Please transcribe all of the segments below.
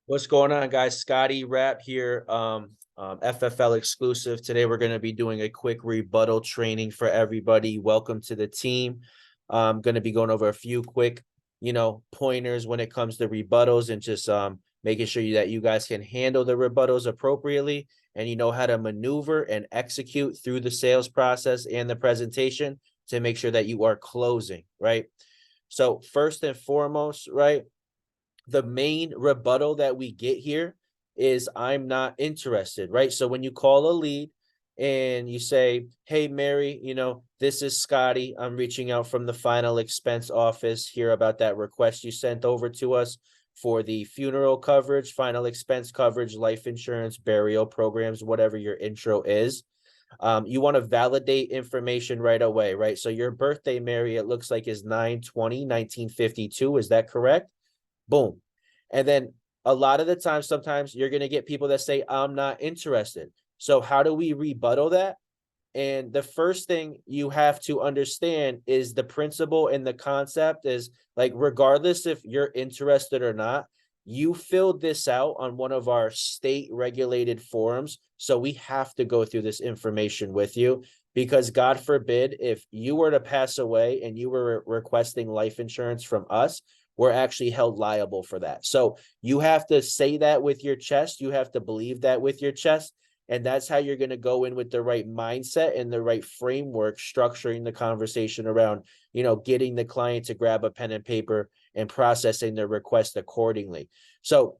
What's going on, guys? Scottie, Rapp here, FFL exclusive. Today, we're going to be doing a quick rebuttal training for everybody. Welcome to the team. I'm going to be going over a few quick, pointers when it comes to rebuttals and just making sure that you guys can handle the rebuttals appropriately and you know how to maneuver and execute through the sales process and the presentation to make sure that you are closing, right? So first and foremost, right? The main rebuttal that we get here is I'm not interested, right? So when you call a lead and you say, hey, Mary, this is Scottie. I'm reaching out from the final expense office here about that request you sent over to us for the funeral coverage, final expense coverage, life insurance, burial programs, whatever your intro is. You want to validate information right away, right? So your birthday, Mary, it looks like is 9/20/1952. Is that correct? Boom. And then a lot of the time, sometimes you're going to get people that say, I'm not interested. So how do we rebuttal that? And the first thing you have to understand is the principle and the concept is like, regardless if you're interested or not, you filled this out on one of our state regulated forums. So we have to go through this information with you because God forbid, if you were to pass away and you were requesting life insurance from us, we're actually held liable for that. So you have to say that with your chest. You have to believe that with your chest. And that's how you're going to go in with the right mindset and the right framework, structuring the conversation around, getting the client to grab a pen and paper and processing their request accordingly. So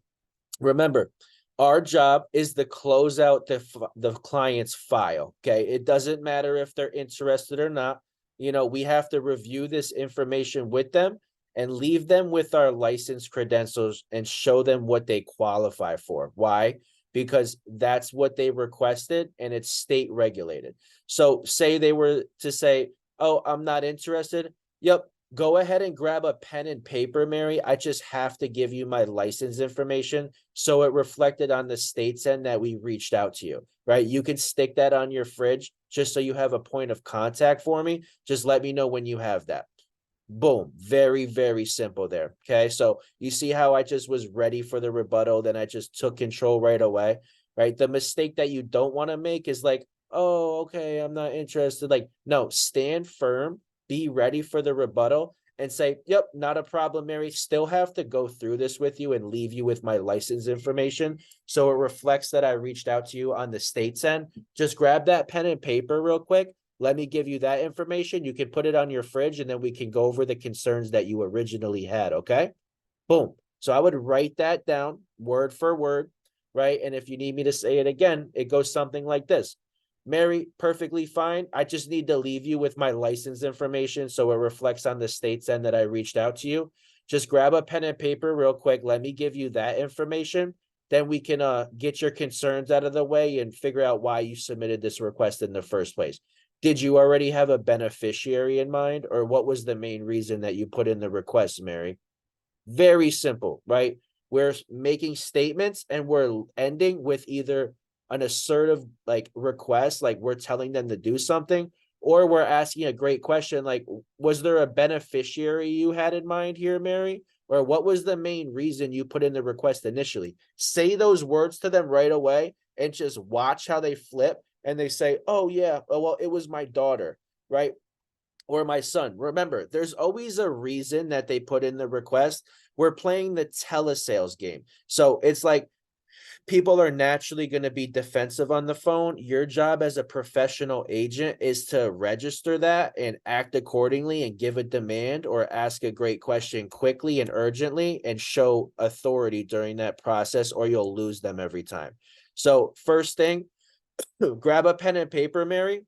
remember, our job is to close out the client's file. Okay. It doesn't matter if they're interested or not. We have to review this information with them and leave them with our license credentials and show them what they qualify for. Why? Because that's what they requested and it's state regulated. So say they were to say, oh, I'm not interested. Yep. Go ahead and grab a pen and paper, Mary. I just have to give you my license information. So it reflected on the state's end that we reached out to you, right? You can stick that on your fridge just so you have a point of contact for me. Just let me know when you have that. Boom. Very, very simple there. Okay. So you see how I just was ready for the rebuttal. Then I just took control right away. Right. The mistake that you don't want to make is like, oh, okay, I'm not interested. Like, no, stand firm, be ready for the rebuttal and say, yep, not a problem, Mary. Still have to go through this with you and leave you with my license information. So it reflects that I reached out to you on the state's end. Just grab that pen and paper real quick. Let me give you that information. You can put it on your fridge and then we can go over the concerns that you originally had. Okay. Boom. So I would write that down word for word, right? And if you need me to say it again, it goes something like this. Mary, perfectly fine. I just need to leave you with my license information so it reflects on the state's end that I reached out to you. Just grab a pen and paper real quick. Let me give you that information. Then we can get your concerns out of the way and figure out why you submitted this request in the first place. Did you already have a beneficiary in mind, or what was the main reason that you put in the request, Mary? Very simple, right? We're making statements and we're ending with either an assertive like request, like we're telling them to do something, or we're asking a great question like, was there a beneficiary you had in mind here, Mary? Or what was the main reason you put in the request initially? Say those words to them right away and just watch how they flip and they say, oh, yeah, oh, well, it was my daughter, right? Or my son. Remember, there's always a reason that they put in the request. We're playing the telesales game. So it's like people are naturally going to be defensive on the phone. Your job as a professional agent is to register that and act accordingly and give a demand or ask a great question quickly and urgently and show authority during that process, or you'll lose them every time. So, first thing, grab a pen and paper, Mary.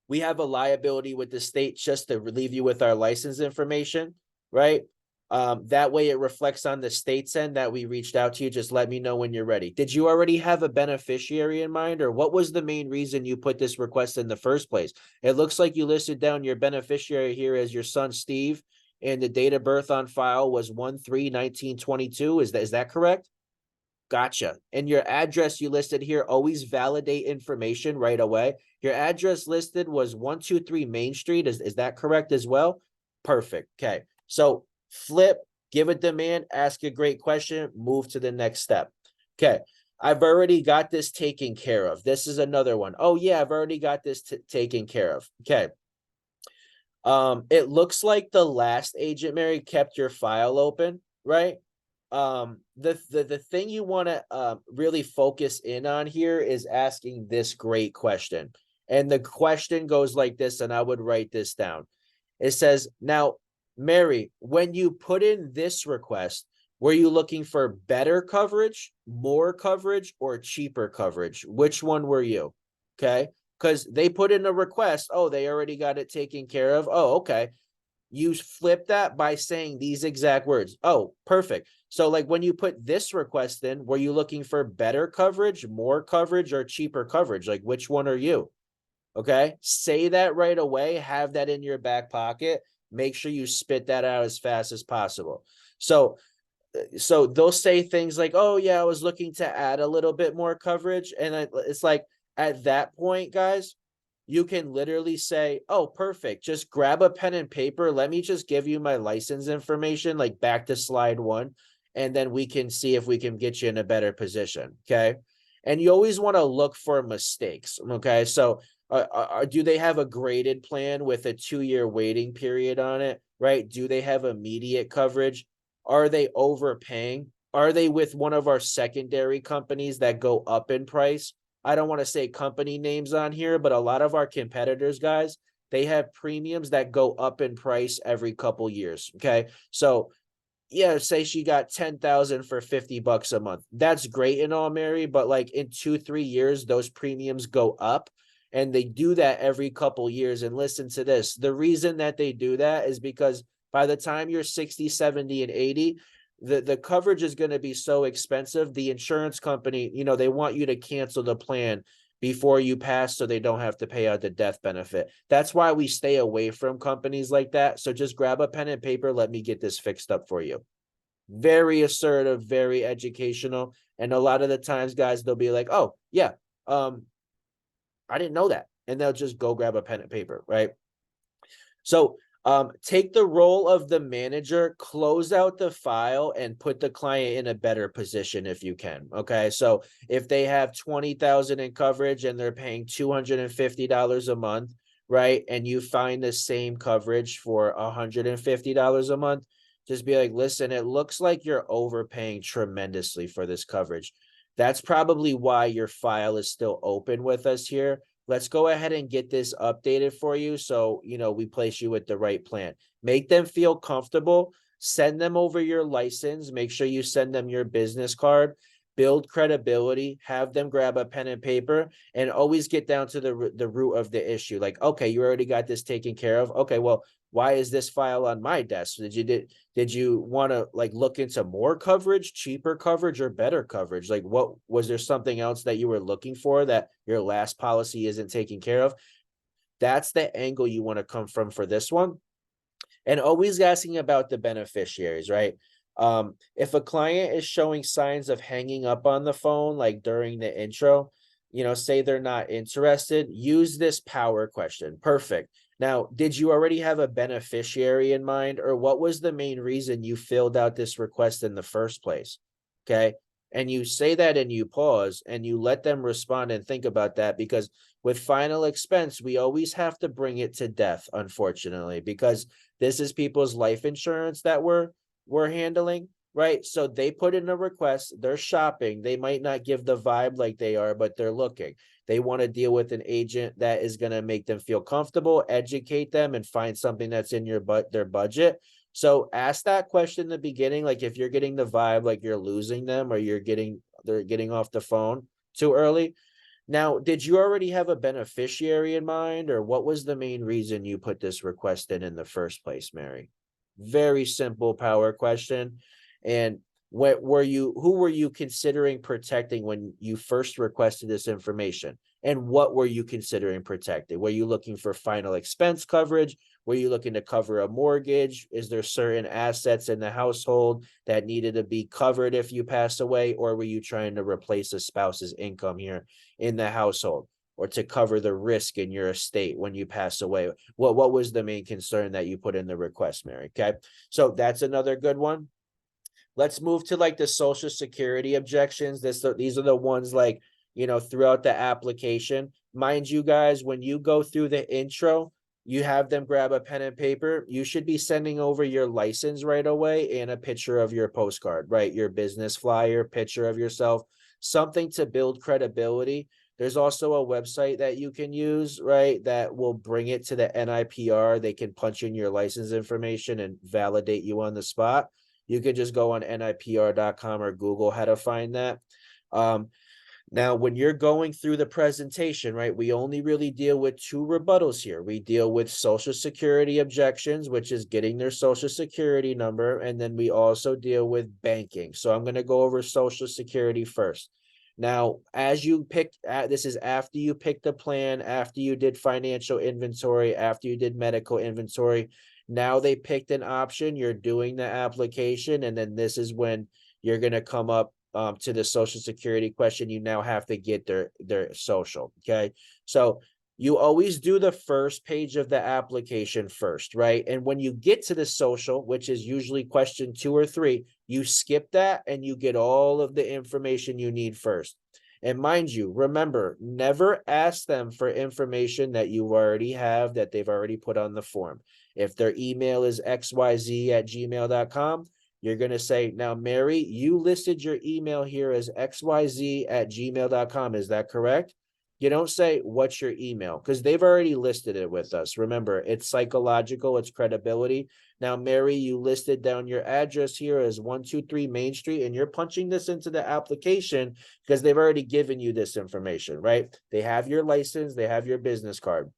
We have a liability with the state just to leave you with our license information, right? That way it reflects on the state's end that we reached out to you. Just let me know when you're ready. Did you already have a beneficiary in mind, or what was the main reason you put this request in the first place? It looks like you listed down your beneficiary here as your son, Steve, and the date of birth on file was 1/3/1922. Is that correct? Gotcha. And your address you listed here, always validate information right away. Your address listed was 123 Main Street. Is that correct as well? Perfect. Okay. So flip give a demand, ask a great question, move to the next step. Okay. I've already got this taken care of. This is another one. Oh yeah, I've already got this taken care of. Okay. It looks like the last agent, Mary, kept your file open, right? The thing you want to really focus in on here is asking this great question. And the question goes like this, and I would write this down. It says, now, Mary, when you put in this request, were you looking for better coverage, more coverage, or cheaper coverage? Which one were you? Okay. Because they put in a request. Oh, they already got it taken care of. Oh, okay. You flip that by saying these exact words. Oh, perfect. So like when you put this request in, were you looking for better coverage, more coverage, or cheaper coverage? Like which one are you? Okay. Say that right away. Have that in your back pocket. Make sure you spit that out as fast as possible. So they'll say things like, oh yeah, I was looking to add a little bit more coverage. And it's like at that point, guys, you can literally say, oh, perfect. Just grab a pen and paper. Let me just give you my license information, like back to slide 1. And then we can see if we can get you in a better position. Okay. And you always want to look for mistakes. Okay. So do they have a graded plan with a 2-year waiting period on it? Right. Do they have immediate coverage? Are they overpaying? Are they with one of our secondary companies that go up in price? I don't want to say company names on here, but a lot of our competitors, guys, they have premiums that go up in price every couple years. Okay. So yeah, say she got 10,000 for $50 a month. That's great and all, Mary, but like in 2-3 years, those premiums go up. And they do that every couple years. And listen to this. The reason that they do that is because by the time you're 60, 70, and 80, the coverage is going to be so expensive. The insurance company, they want you to cancel the plan before you pass so they don't have to pay out the death benefit. That's why we stay away from companies like that. So just grab a pen and paper. Let me get this fixed up for you. Very assertive, very educational. And a lot of the times, guys, they'll be like, oh, yeah, I didn't know that. And they'll just go grab a pen and paper, right? So take the role of the manager, close out the file, and put the client in a better position if you can. Okay. So if they have 20,000 in coverage and they're paying $250 a month, right? And you find the same coverage for $150 a month, just be like, listen, it looks like you're overpaying tremendously for this coverage. That's probably why your file is still open with us here. Let's go ahead and get this updated for you so, we place you with the right plan. Make them feel comfortable. Send them over your license. Make sure you send them your business card. Build credibility. Have them grab a pen and paper and always get down to the root of the issue. Like, okay, you already got this taken care of. Okay, well, why is this file on my desk? Did you want to like look into more coverage, cheaper coverage, or better coverage? Like, what was there something else that you were looking for that your last policy isn't taking care of? That's the angle you want to come from for this one. And always asking about the beneficiaries, right? If a client is showing signs of hanging up on the phone, like during the intro, say they're not interested, use this power question. Perfect. Now, did you already have a beneficiary in mind, or what was the main reason you filled out this request in the first place? Okay. And you say that and you pause and you let them respond and think about that, because with final expense, we always have to bring it to death, unfortunately, because this is people's life insurance that we're handling, right? So they put in a request, they're shopping, they might not give the vibe like they are, but they're looking. They want to deal with an agent that is going to make them feel comfortable, educate them, and find something that's in their budget. So ask that question in the beginning, like if you're getting the vibe like you're losing them or they're getting off the phone too early. Now, did you already have a beneficiary in mind, or what was the main reason you put this request in the first place, Mary? Very simple power question. And who were you considering protecting when you first requested this information? And what were you considering protecting? Were you looking for final expense coverage? Were you looking to cover a mortgage? Is there certain assets in the household that needed to be covered if you pass away? Or were you trying to replace a spouse's income here in the household, or to cover the risk in your estate when you pass away? What was the main concern that you put in the request, Mary? Okay. So that's another good one. Let's move to like the social security objections. These are the ones like, throughout the application. Mind you guys, when you go through the intro, you have them grab a pen and paper. You should be sending over your license right away and a picture of your postcard, right? Your business flyer, picture of yourself, something to build credibility. There's also a website that you can use, right? That will bring it to the NIPR. They can punch in your license information and validate you on the spot. You can just go on NIPR.com or Google how to find that. Now, when you're going through the presentation, right, we only really deal with two rebuttals here. We deal with social security objections, which is getting their social security number. And then we also deal with banking. So I'm going to go over social security first. Now, as you pick, this is after you picked the plan, after you did financial inventory, after you did medical inventory. Now they picked an option, you're doing the application, and then this is when you're going to come up to the social security question. You now have to get their social. Okay. So you always do the first page of the application first, right? And when you get to the social, which is usually question 2 or 3, you skip that and you get all of the information you need first. And mind you, remember, never ask them for information that you already have, that they've already put on the form. If their email is xyz@gmail.com, you're going to say, now, Mary, you listed your email here as xyz@gmail.com. Is that correct? You don't say, what's your email? Because they've already listed it with us. Remember, it's psychological, it's credibility. Now, Mary, you listed down your address here as 123 Main Street, and you're punching this into the application because they've already given you this information, right? They have your license, they have your business card.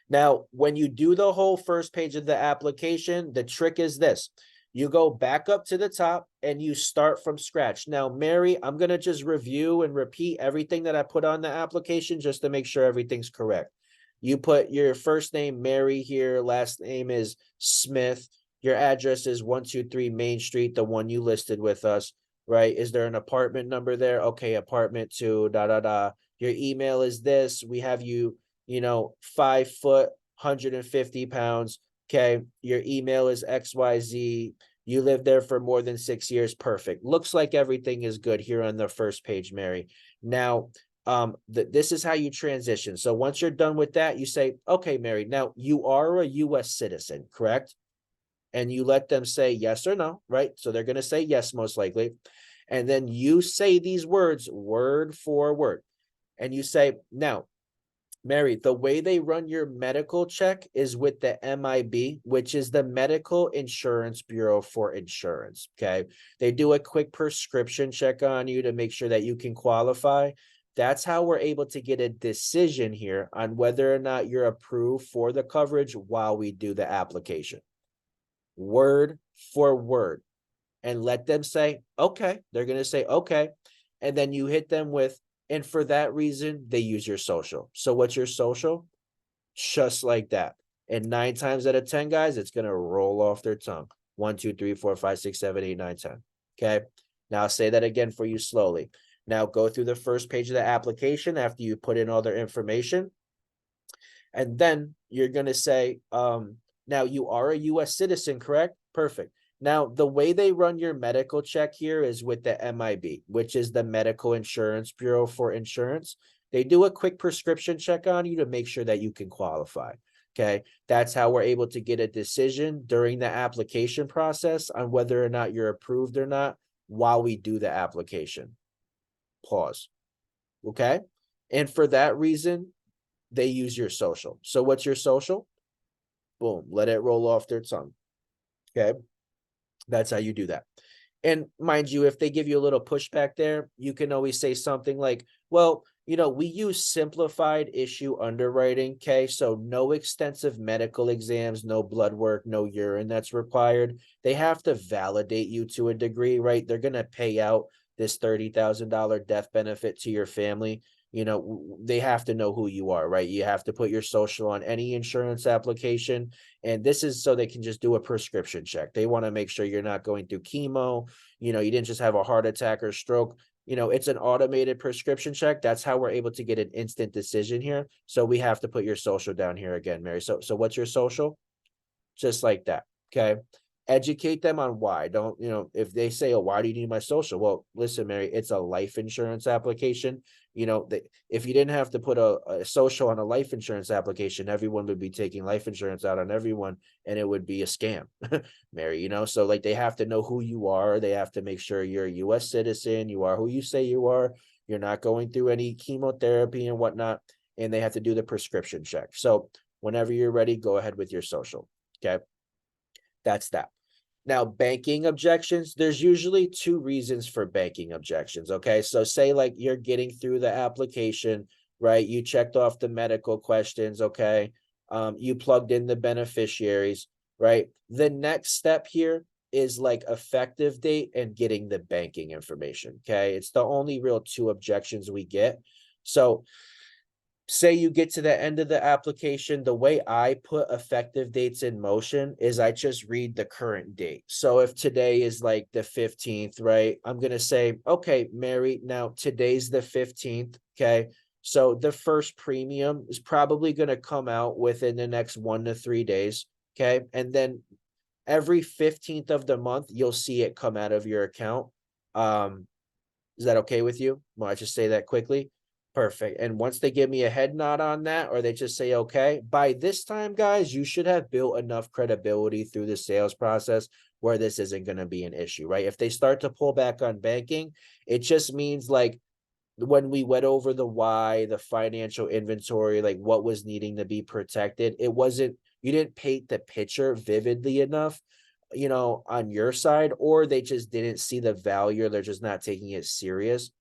Now, when you do the whole first page of the application, the trick is this. You go back up to the top and you start from scratch. Now, Mary, I'm going to just review and repeat everything that I put on the application just to make sure everything's correct. You put your first name, Mary, here. Last name is Smith. Your address is 123 Main Street, the one you listed with us, right? Is there an apartment number there? Okay, apartment 2, Your email is this. We have you, 5 foot, 150 pounds. Okay, your email is XYZ. You lived there for more than 6 years. Perfect. Looks like everything is good here on the first page, Mary. Now, this is how you transition. So once you're done with that, you say, okay, Mary, now you are a U.S. citizen, correct? And you let them say yes or no, right? So they're going to say yes, most likely. And then you say these words word for word. And you say, now, Mary, the way they run your medical check is with the MIB, which is the Medical Insurance Bureau for Insurance. Okay. They do a quick prescription check on you to make sure that you can qualify. That's how we're able to get a decision here on whether or not you're approved for the coverage while we do the application. Word for word. And let them say, okay. They're going to say, okay. And then you hit them with, and for that reason, they use your social. So what's your social? Just like that. And 9 times out of 10, guys, it's going to roll off their tongue. 1, 2, 3, 4, 5, 6, 7, 8, 9, 10. Okay. Now I'll say that again for you slowly. Now go through the first page of the application after you put in all their information. And then you're going to say, now you are a U.S. citizen, correct? Perfect. Now, the way they run your medical check here is with the MIB, which is the Medical Insurance Bureau for Insurance. They do a quick prescription check on you to make sure that you can qualify. Okay. That's how we're able to get a decision during the application process on whether or not you're approved or not while we do the application. Pause. Okay. And for that reason, they use your social. So what's your social? Boom. Let it roll off their tongue. Okay. That's how you do that. And mind you, if they give you a little pushback there, you can always say something like, well, we use simplified issue underwriting. Okay. So no extensive medical exams, no blood work, no urine that's required. They have to validate you to a degree, right? They're going to pay out this $30,000 death benefit to your family. They have to know who you are, right? You have to put your social on any insurance application. And this is so they can just do a prescription check. They want to make sure you're not going through chemo. You didn't just have a heart attack or stroke. It's an automated prescription check. That's how we're able to get an instant decision here. So we have to put your social down here again, Mary. So what's your social? Just like that. Okay. educate them on why. Don't, if they say, oh, why do you need my social? Well, listen, Mary, it's a life insurance application. If you didn't have to put a social on a life insurance application, everyone would be taking life insurance out on everyone, and it would be a scam, Mary, so like they have to know who you are. They have to make sure you're a US citizen, you are who you say you are, you're not going through any chemotherapy and whatnot, and they have to do the prescription check. So whenever you're ready, go ahead with your social. Okay. That's that. Now, banking objections, there's usually two reasons for banking objections. Okay. So say like you're getting through the application, right? You checked off the medical questions. Okay. You plugged in the beneficiaries, right? The next step here is like effective date and getting the banking information. Okay. It's the only real two objections we get. So say you get to the end of the application, the way I put effective dates in motion is I just read the current date. So if today is like the 15th, right? I'm going to say, okay, Mary, now today's the 15th. Okay. So the first premium is probably going to come out within the next 1 to 3 days. Okay. And then every 15th of the month, you'll see it come out of your account. Is that okay with you? Well, I just say that quickly. Perfect. And once they give me a head nod on that, or they just say, okay, by this time, guys, you should have built enough credibility through the sales process where this isn't going to be an issue, right? If they start to pull back on banking, it just means like when we went over the why, the financial inventory, like what was needing to be protected, it wasn't, you didn't paint the picture vividly enough, on your side, or they just didn't see the value, or they're just not taking it serious.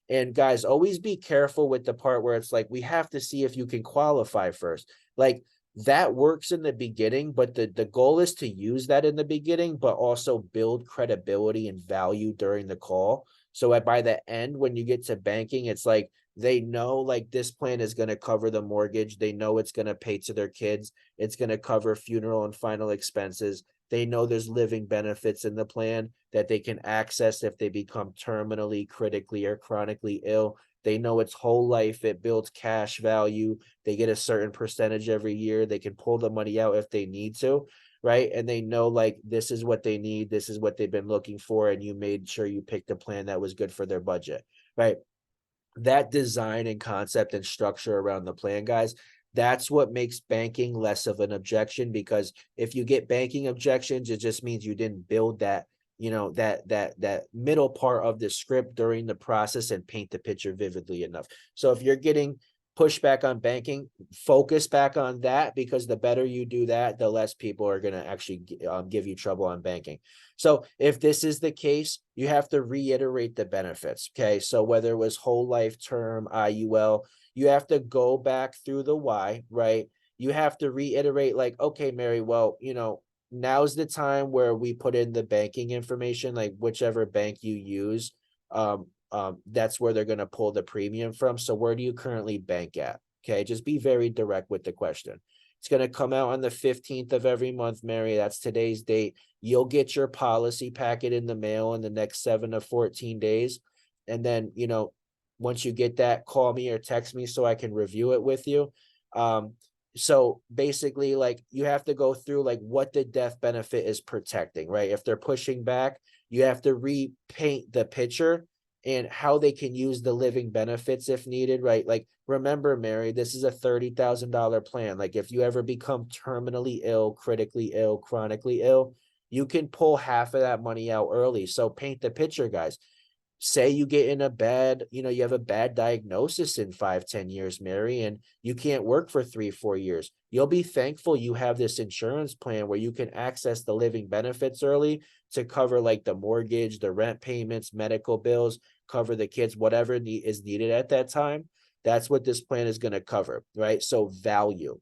And guys, always be careful with the part where it's like, we have to see if you can qualify first. Like that works in the beginning, but the goal is to use that in the beginning, but also build credibility and value during the call. So by the end, when you get to banking, it's like, they know like this plan is going to cover the mortgage. They know it's going to pay to their kids. It's going to cover funeral and final expenses. They know there's living benefits in the plan that they can access if they become terminally, critically, or chronically ill. They know it's whole life. It builds cash value. They get a certain percentage every year. They can pull the money out if they need to, right? And they know like this is what they need. This is what they've been looking for. And you made sure you picked a plan that was good for their budget, right? That design and concept and structure around the plan, guys, that's what makes banking less of an objection, because if you get banking objections, it just means you didn't build that, that middle part of the script during the process and paint the picture vividly enough. So if you're getting pushback on banking, focus back on that, because the better you do that, the less people are going to actually give you trouble on banking. So if this is the case, you have to reiterate the benefits. Okay. So whether it was whole life term, IUL, you have to go back through the why, right? You have to reiterate like, okay, Mary, well, now's the time where we put in the banking information, like whichever bank you use, that's where they're going to pull the premium from. So where do you currently bank at? Okay. Just be very direct with the question. It's going to come out on the 15th of every month, Mary. That's today's date. You'll get your policy packet in the mail in the next 7 to 14 days. And then, once you get that, call me or text me so I can review it with you. So basically, like you have to go through like what the death benefit is protecting, right? If they're pushing back, you have to repaint the picture and how they can use the living benefits if needed, right? Like, remember, Mary, this is a $30,000 plan. Like if you ever become terminally ill, critically ill, chronically ill, you can pull half of that money out early. So paint the picture, guys. Say you get in a bad, you have a bad diagnosis in 5-10 years, Mary, and you can't work for 3-4 years. You'll be thankful you have this insurance plan where you can access the living benefits early to cover like the mortgage, the rent payments, medical bills, cover the kids, whatever is needed at that time. That's what this plan is going to cover, right? So value.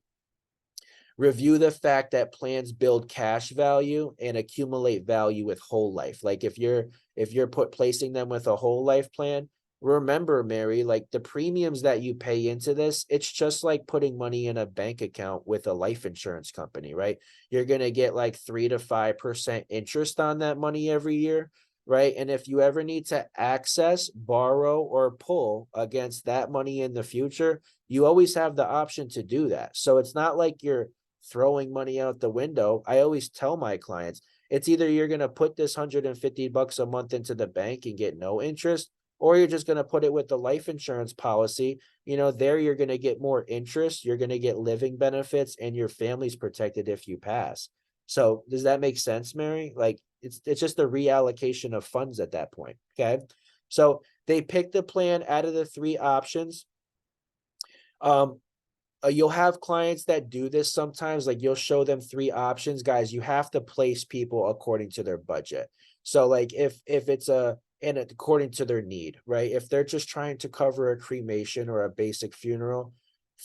Review the fact that plans build cash value and accumulate value with whole life. Like if you're placing them with a whole life plan, remember, Mary, like the premiums that you pay into this, it's just like putting money in a bank account with a life insurance company, right? You're going to get like 3 to 5% interest on that money every year, right? And if you ever need to access, borrow, or pull against that money in the future, you always have the option to do that. So it's not like you're throwing money out the window. I always tell my clients, It's either you're going to put this $150 a month into the bank and get no interest, or you're just going to put it with the life insurance policy. There you're going to get more interest, you're going to get living benefits, and your family's protected if you pass. So does that make sense, Mary? Like it's just a reallocation of funds at that point. Okay. So they pick the plan out of the three options. You'll have clients that do this sometimes, like you'll show them three options. Guys, you have to place people according to their budget. So like if it's and according to their need, right? If they're just trying to cover a cremation or a basic funeral,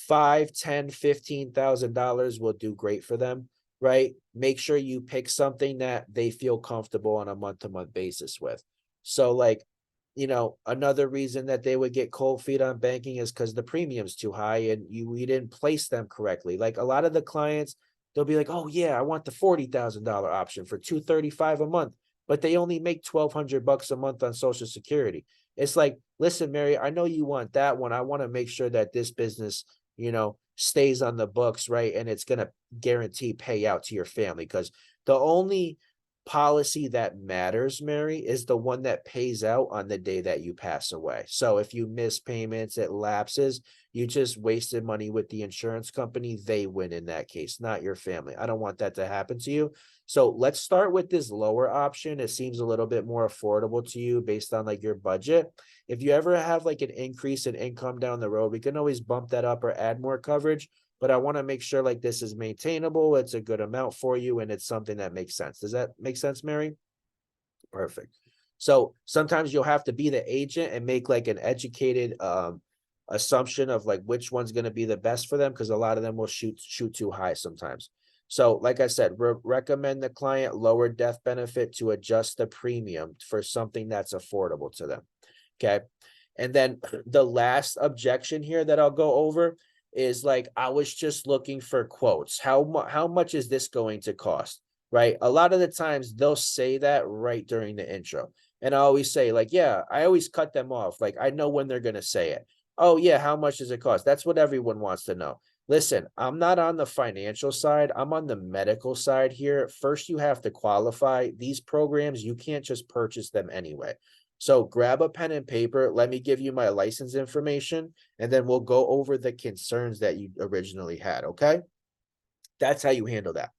$5, $10, $15,000 will do great for them, right? Make sure you pick something that they feel comfortable on a month-to-month basis with. So like, another reason that they would get cold feet on banking is because the premium's too high and we didn't place them correctly. Like a lot of the clients, they'll be like, oh yeah, I want the $40,000 option for $235 a month, but they only make $1,200 a month on Social Security. It's like, listen, Mary, I know you want that one. I want to make sure that this business, stays on the books, right? And it's going to guarantee payout to your family, because the only policy that matters, Mary, is the one that pays out on the day that you pass away. So if you miss payments, it lapses, you just wasted money with the insurance company. They win in that case, not your family. I don't want that to happen to you. So let's start with this lower option. It seems a little bit more affordable to you based on like your budget. If you ever have like an increase in income down the road, we can always bump that up or add more coverage. But I want to make sure like this is maintainable, it's a good amount for you, and it's something that makes sense. Does that make sense, Mary? Perfect. So sometimes you'll have to be the agent and make like an educated assumption of like which one's going to be the best for them, because a lot of them will shoot too high sometimes. So like I said, recommend the client lower death benefit to adjust the premium for something that's affordable to them. Okay. And then the last objection here that I'll go over is like, I was just looking for quotes. How much is this going to cost? Right? A lot of the times they'll say that right during the intro. And I always say like, yeah, I always cut them off. Like I know when they're going to say it. Oh yeah, how much does it cost? That's what everyone wants to know. Listen, I'm not on the financial side. I'm on the medical side here. First, you have to qualify these programs. You can't just purchase them anyway. So grab a pen and paper. Let me give you my license information, and then we'll go over the concerns that you originally had, okay? That's how you handle that.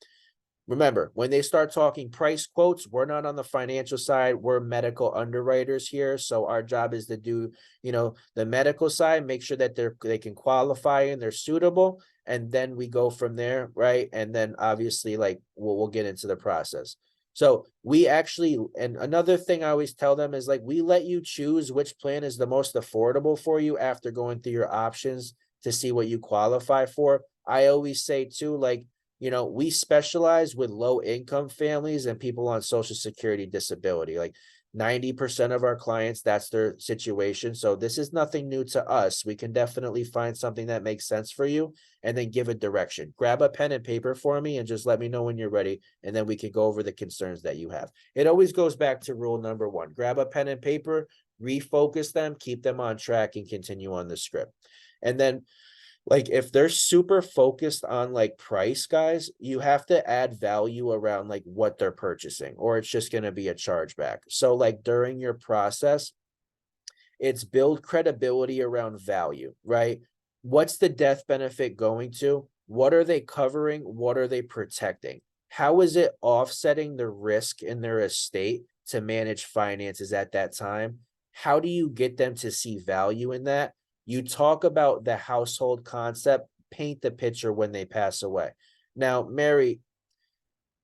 Remember, when they start talking price quotes, we're not on the financial side. We're medical underwriters here. So our job is to do, the medical side, make sure that they can qualify and they're suitable. And then we go from there, right? And then obviously, like, we'll get into the process. So we actually, and another thing I always tell them is like, we let you choose which plan is the most affordable for you after going through your options to see what you qualify for. I always say too, like, we specialize with low income families and people on Social Security disability. Like 90% of our clients, that's their situation. So this is nothing new to us. We can definitely find something that makes sense for you and then give a direction. Grab a pen and paper for me and just let me know when you're ready. And then we can go over the concerns that you have. It always goes back to rule number one. Grab a pen and paper, refocus them, keep them on track, and continue on the script. And then like if they're super focused on like price, guys, you have to add value around like what they're purchasing, or it's just going to be a chargeback. So like during your process, it's build credibility around value, right? What's the death benefit going to? What are they covering? What are they protecting? How is it offsetting the risk in their estate to manage finances at that time? How do you get them to see value in that? You talk about the household concept, paint the picture when they pass away. Now, Mary,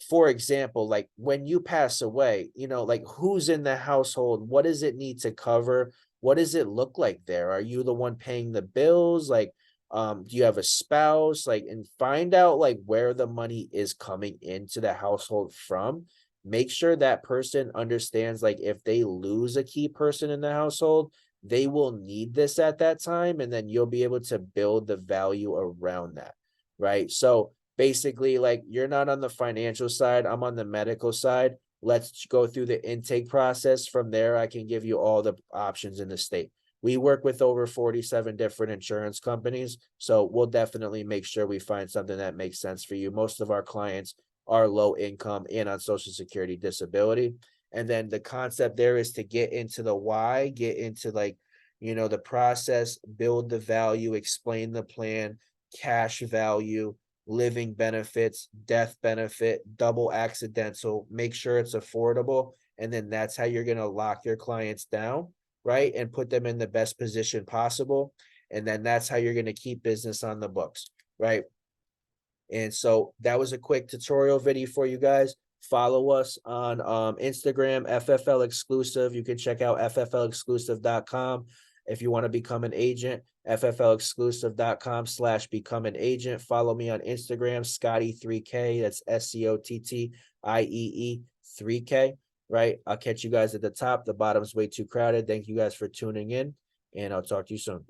for example, like when you pass away, like who's in the household? What does it need to cover? What does it look like there? Are you the one paying the bills? Like, do you have a spouse? Like, and find out like where the money is coming into the household from. Make sure that person understands like if they lose a key person in the household, they will need this at that time, and then you'll be able to build the value around that, right? So basically, like you're not on the financial side, I'm on the medical side. Let's go through the intake process. From there, I can give you all the options in the state. We work with over 47 different insurance companies, so we'll definitely make sure we find something that makes sense for you. Most of our clients are low income and on Social Security disability. And then the concept there is to get into the why, get into like, the process, build the value, explain the plan, cash value, living benefits, death benefit, double accidental, make sure it's affordable. And then that's how you're going to lock your clients down, right? And put them in the best position possible. And then that's how you're going to keep business on the books, right? And so that was a quick tutorial video for you guys. Follow us on Instagram, FFL Exclusive. You can check out fflexclusive.com. If you want to become an agent, fflexclusive.com/become an agent. Follow me on Instagram, Scottie3K. That's SCOTTIEE 3K, right? I'll catch you guys at the top. The bottom's way too crowded. Thank you guys for tuning in, and I'll talk to you soon.